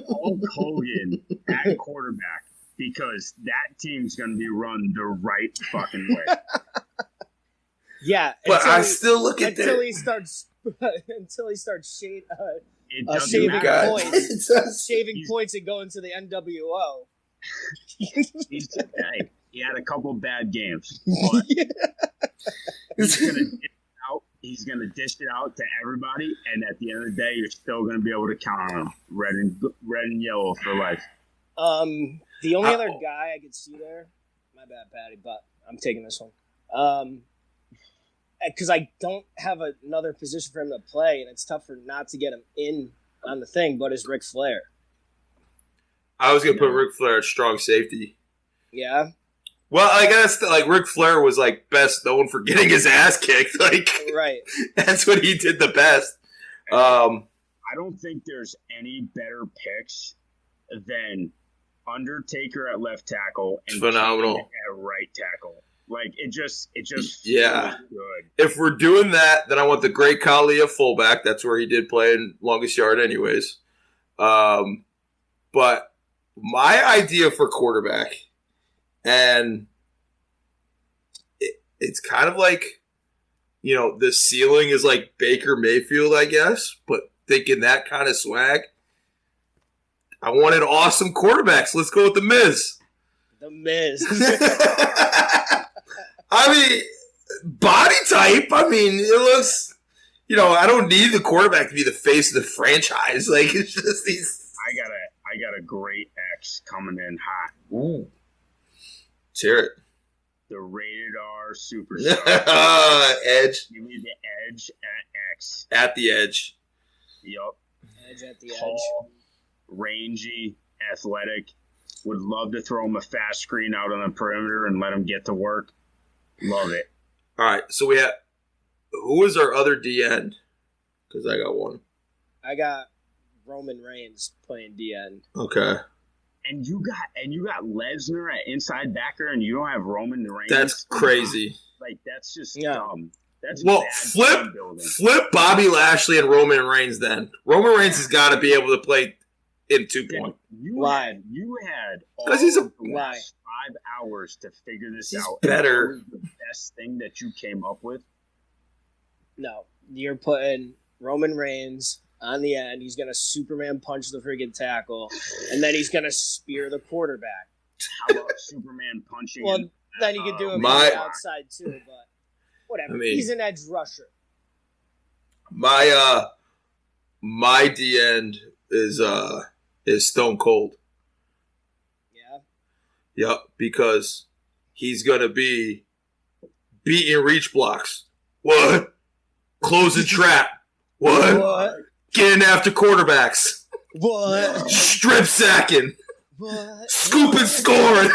Hulk Hogan at quarterback, because that team's going to be run the right fucking way. Yeah, but I still look at until he starts shaving points and going to the NWO. He had a couple bad games, but he's gonna dish it out. He's gonna dish it out to everybody, and at the end of the day, you're still gonna be able to count on him. Red and yellow for life. The only other guy I could see there, my bad, Patty, but I'm taking this one. Because I don't have another position for him to play, and it's tough for not to get him in on the thing, but is Ric Flair. I was going to put Ric Flair at strong safety. Yeah? Well, I guess like Ric Flair was like best known for getting his ass kicked. Like, right. That's what he did the best. I don't think there's any better picks than Undertaker at left tackle and phenomenal Kane at right tackle. Like it just yeah. feels good. If we're doing that, then I want the Great Khali at fullback. That's where he did play in longest yard, anyways. But my idea for quarterback, and it's kind of like, you know, the ceiling is like Baker Mayfield, I guess, but thinking that kind of swag. I wanted awesome quarterbacks. Let's go with The Miz. The Miz. I mean, body type. I mean, it looks. You know, I don't need the quarterback to be the face of the franchise. Like it's just these. I got a great X coming in hot. Ooh, let's hear it. The Rated R Superstars. Edge. Give me the edge at X. At the edge. Yup. Edge at the Tall, edge. rangy, athletic. Would love to throw him a fast screen out on the perimeter and let him get to work. Love it. All right, so we have who is our other D end? Because I got one. I got Roman Reigns playing D end. Okay. And you got Lesnar at inside backer, and you don't have Roman Reigns. That's crazy. Like that's just Yeah. dumb. That's Well, bad team building. flip Bobby Lashley and Roman Reigns. Then Roman Reigns has got to be able to play in 2-point. You had all 'Cause he's a- the last 5 hours to figure this He's out. better. And that was the best thing that you came up with. No, you're putting Roman Reigns on the end. He's gonna Superman punch the freaking tackle, and then he's gonna spear the quarterback. How about Superman punching? Well, him? then you could do it from My- the outside too, but whatever. I mean- He's an edge rusher. My D end is Stone Cold. Yeah. Yep, because he's gonna be beating reach blocks. What? Closing trap. What? What? Getting after quarterbacks. What? Strip sacking. What? Scooping, scoring.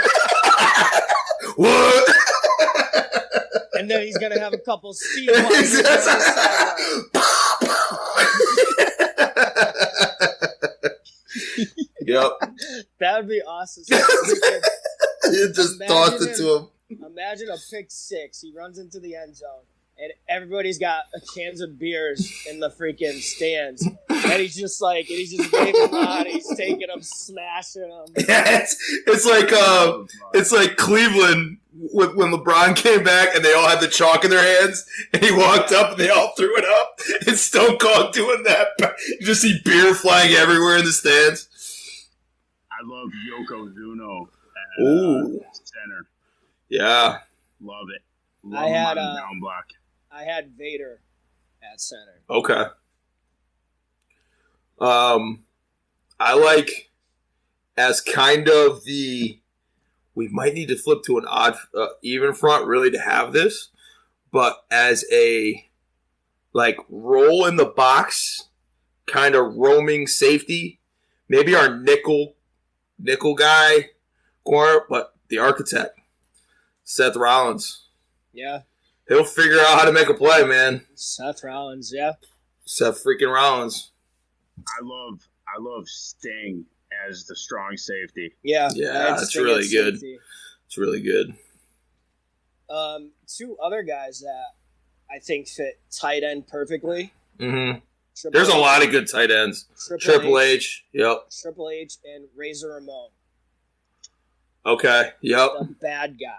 What? And then he's gonna have a couple speed bumps on the sideline. Yep. That would be awesome. You just tossed it to him. Imagine a pick six. He runs into the end zone, and everybody's got cans of beers in the freaking stands, and he's just waving them out. He's taking them, smashing them. Yeah, it's like Cleveland when LeBron came back and they all had the chalk in their hands and he walked up and they all threw it up. It's Stone Cold doing that. You just see beer flying everywhere in the stands. I love Yokozuna Ooh. at center. Yeah. Love it. I had him on the down block. I had Vader at center. Okay. I like as kind of we might need to flip to an odd even front really to have this, but as a like roll in the box kind of roaming safety, maybe our nickel guy corner, but the architect, Seth Rollins. Yeah. He'll figure out how to make a play, man. Seth Rollins, yeah. Seth freaking Rollins. I love Sting as the strong safety. Yeah. Yeah, I had that's Sting really at good. safety. It's really good. Two other guys that I think fit tight end perfectly. Mm-hmm. Triple There's a H- lot of good tight ends. Triple H. Yep. Triple H and Razor Ramon. Okay. Yep. The bad guy.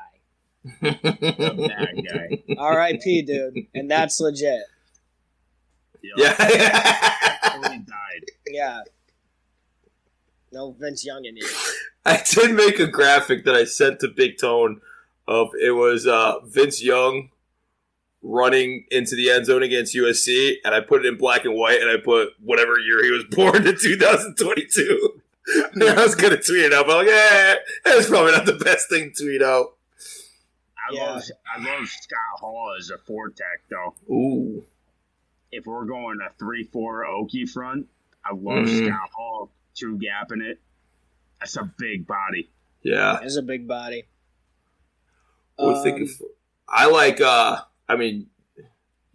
The bad guy. R.I.P. dude. And that's legit. Yep. Yeah. Actually died. Yeah. No Vince Young in here. I did make a graphic that I sent to Big Tone of it was Vince Young running into the end zone against USC, and I put it in black and white, and I put whatever year he was born in 2022. And I was going to tweet it out, but I'm like, that's probably not the best thing to tweet out. I love Scott Hall as a four-tech, though. Ooh. If we're going a 3-4 Okie front, I love Scott Hall two-gapping it. That's a big body. Yeah. It's a big body. I like,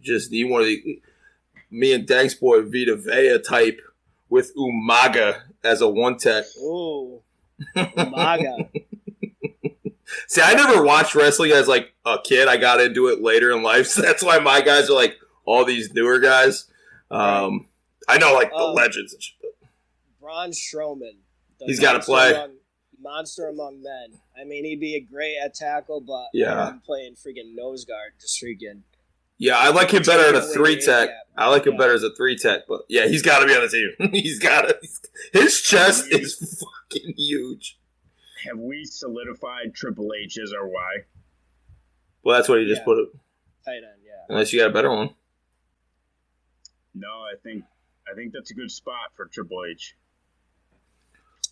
just need one of the, me and Dank's boy Vita Vea type with Umaga as a one-tech. Ooh. Umaga. See, I never watched wrestling as like a kid. I got into it later in life, so that's why my guys are like all these newer guys. I know like the legends and shit. Braun Strowman. He's got to play. Monster among men. I mean, he'd be a great at tackle, but I'm playing freaking nose guard. Just freaking. Yeah, I like him better at a 3-tech. I like him better as a 3-tech, but yeah, he's got to be on the team. He's got to. His chest is fucking huge. Have we solidified Triple H as our Y? Well, that's what he just put it. Tight end, yeah. Unless you got a better one. No, I think that's a good spot for Triple H.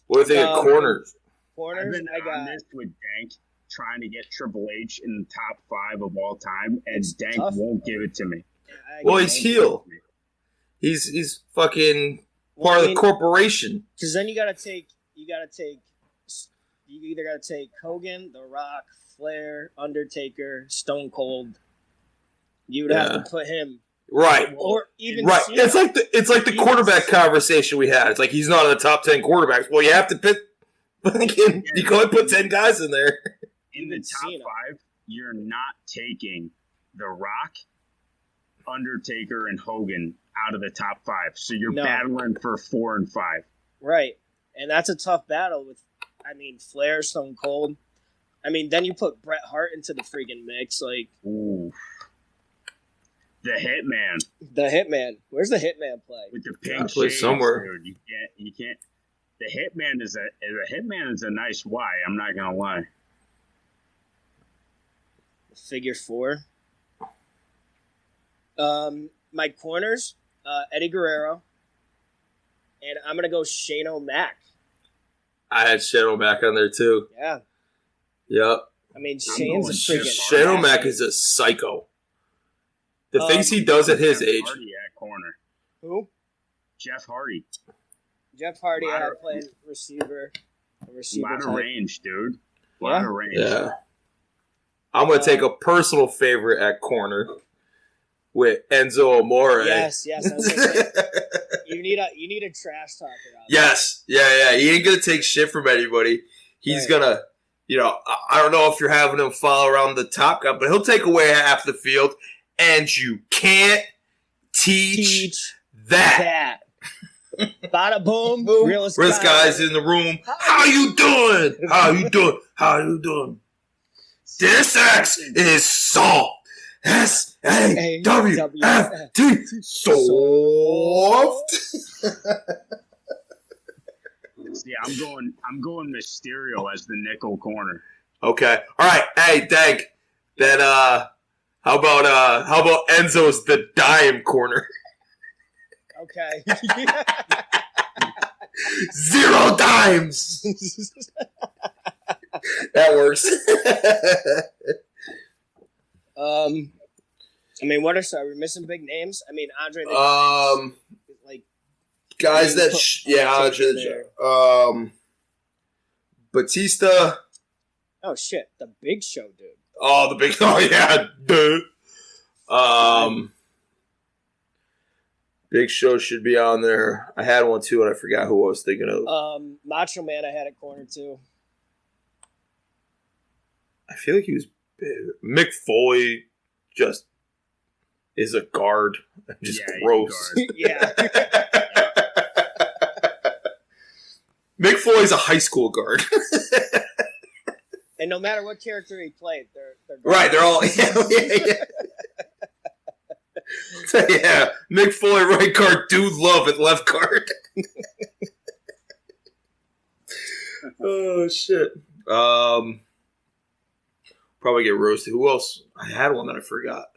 What do you think of corners? Corners, I've been on this with Dank trying to get Triple H in the top 5 of all time, and Dank won't give it to me. Well, he's heel. He's fucking part of the corporation. Because then you either got to take Hogan, The Rock, Flair, Undertaker, Stone Cold. You would have to put him. Right. Or even Cena. It's like the quarterback conversation we had. It's like he's not in the top 10 quarterbacks. Well, you have to pick. You go and put 10 guys in there. In the top 5, you're not taking The Rock, Undertaker, and Hogan out of the top 5. So you're battling for 4 and 5. Right. And that's a tough battle with, Flair, Stone Cold. Then you put Bret Hart into the freaking mix. Like, ooh. The Hitman. The Hitman. Where's the Hitman play? With the pink shades, somewhere. Dude. You can't. The Hitman is a nice Y. I'm not gonna lie. Figure 4. My corners, Eddie Guerrero, and I'm gonna go Shane O'Mac. I had Shane O'Mac on there too. Yeah. Yep. Shane's a freaking. Shane O'Mac is a psycho. The things he does at his age. Hardy at corner. Who? Jeff Hardy. Jeff Hardy playing receiver. A lot of range, dude. A lot of range. Yeah. I'm going to take a personal favorite at corner with Enzo Amore. Yes. I was gonna say, you need a trash talker out there. Yes. Yeah. He ain't going to take shit from anybody. He's going to, I don't know if you're having him follow around the top guy, but he'll take away half the field, and you can't teach that. Bada boom. Realist guys in the room. How you doing? This X is soft. SAWFT. Soft. See, I'm going Mysterio as the nickel corner. Okay. All right. Hey, Dank. Then how about Enzo's the dime corner? Okay. 0 dimes. That works. What are we missing big names? Andre. Guys that Batista. Oh shit, the Big Show, dude. Oh, the Big. Oh yeah, dude. Big Show should be on there. I had one too, and I forgot who I was thinking of. Macho Man, I had at corner too. I feel like he was big. Mick Foley just is a guard. Just gross. Yeah. Mick Foley's a high school guard. And no matter what character he played, they're right. They're all yeah. Yeah, Mick Foley right guard, Dude Love at left guard. Oh shit. Probably get roasted. Who else? I had one that I forgot.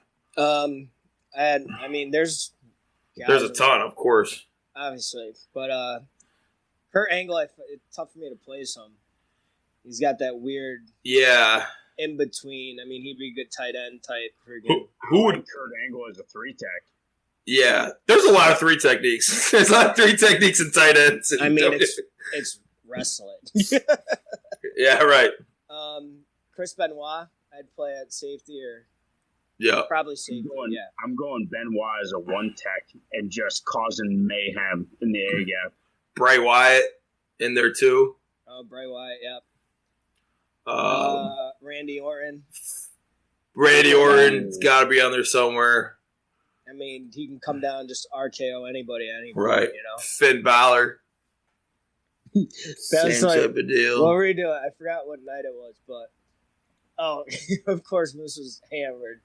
There's a ton, of course. Obviously, but Kurt Angle, it's tough for me to play some. He's got that weird in between. I mean, he'd be a good tight end type. Who would Kurt Angle as a 3-tech? Yeah, there's a lot of 3 techniques. There's a lot of 3 techniques in tight ends. I mean, it's wrestling. Yeah, right. Chris Benoit, I'd play at safety or probably safety. I'm going Benoit as a 1-tech and just causing mayhem in the A gap. Bray Wyatt in there too. Oh, Bray Wyatt, yep. Randy Orton. Randy Orton's got to be on there somewhere. I mean, he can come down and just RKO anybody, right? You know, Finn Balor. Same type of deal. What were we doing? I forgot what night it was, but of course, Moose was hammered.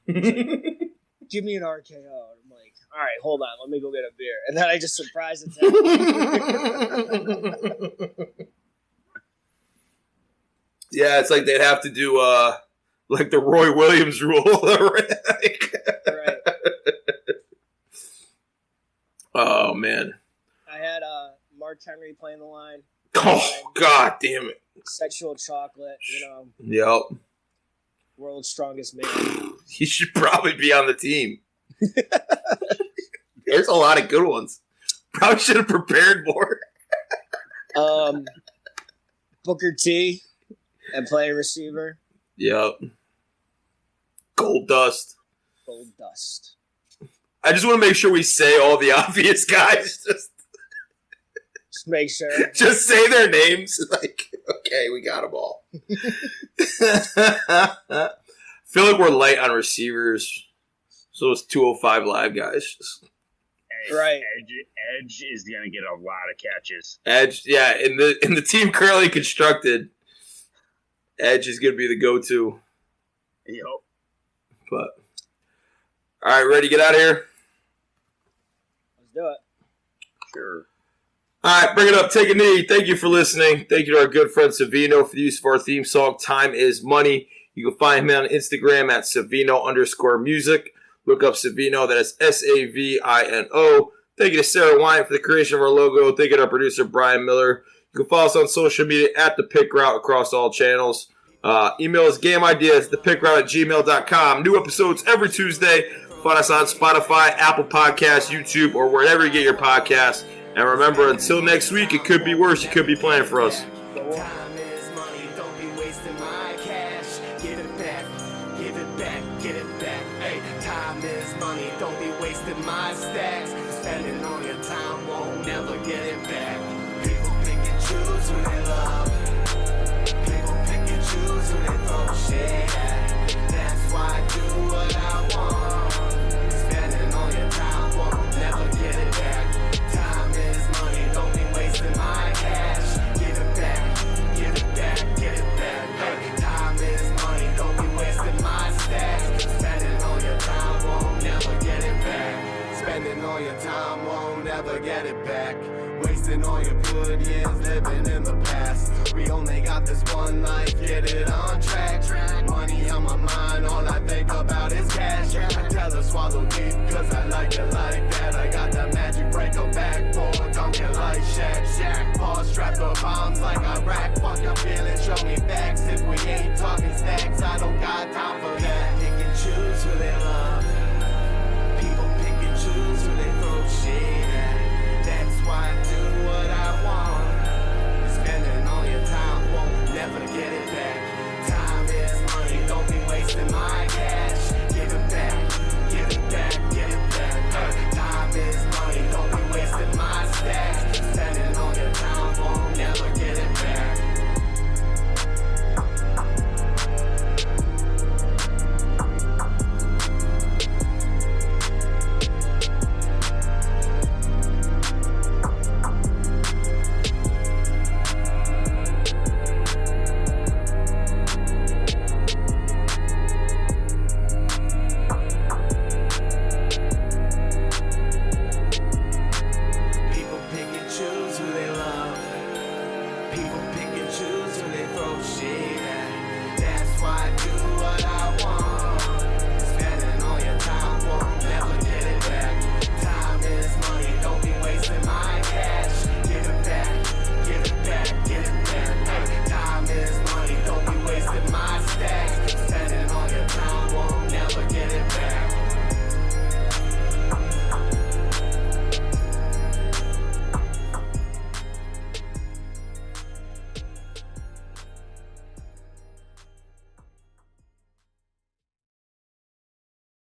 Like, give me an RKO. And I'm like, all right, hold on, let me go get a beer, and then I just surprise attack. Yeah, it's like they'd have to do like the Roy Williams rule. Right. Oh man. I had Mark Henry playing the line. Oh god damn it. Sexual chocolate, you know. Yep. World's strongest man. He should probably be on the team. There's a lot of good ones. Probably should have prepared more. Booker T and playing receiver. Yep. Gold Dust. Gold Dust. I just want to make sure we say all the obvious guys. Just make sure. Just say their names. Like, okay, we got them all. I feel like we're light on receivers. So it's 205 live guys. Right. Edge is going to get a lot of catches. Edge, yeah. In the team currently constructed, Edge is going to be the go-to. Yep. But all right, ready to get out of here? Let's do it. Sure. All right, bring it up. Take a knee. Thank you for listening. Thank you to our good friend Savino for the use of our theme song, Time is Money. You can find him on Instagram at Savino_music. Look up Savino. That is Savino. Thank you to Sarah Wine for the creation of our logo. Thank you to our producer, Brian Miller. You can follow us on social media at The Pick Route across all channels. Email us gameideas, thepicroute@gmail.com. New episodes every Tuesday. Find us on Spotify, Apple Podcasts, YouTube, or wherever you get your podcasts. And remember, until next week, it could be worse. You could be playing for us. Time is money, don't be wasting my cash. Give it back, give it back, get it back. Hey, time is money, don't be wasting my stacks. Spending all your time, won't never get it back. People pick and choose who they love. People pick and choose who they throw shit at. That's why I do what I want. Spending all your time, won't never get it back. Time is money, don't be wasting my cash. Give it back, give it back, get it back. Hey, time is money, don't be wasting my stacks. Spending all your time, won't never get it back. Spending all your time, won't never get it back. Wasting all your good years living in the past. We only got this one life, get it on track. Money on my mind, all I think about is cash. I tell her swallow deep, cause I like it like that. I got that magic break a backboard, dunk it like Shaq. Paul strapped the bombs like Iraq. Fuck your feelings, show me facts. If we ain't talking stacks, I don't got time for that. Pick and choose who they love. People pick and choose who they throw shade at. That's why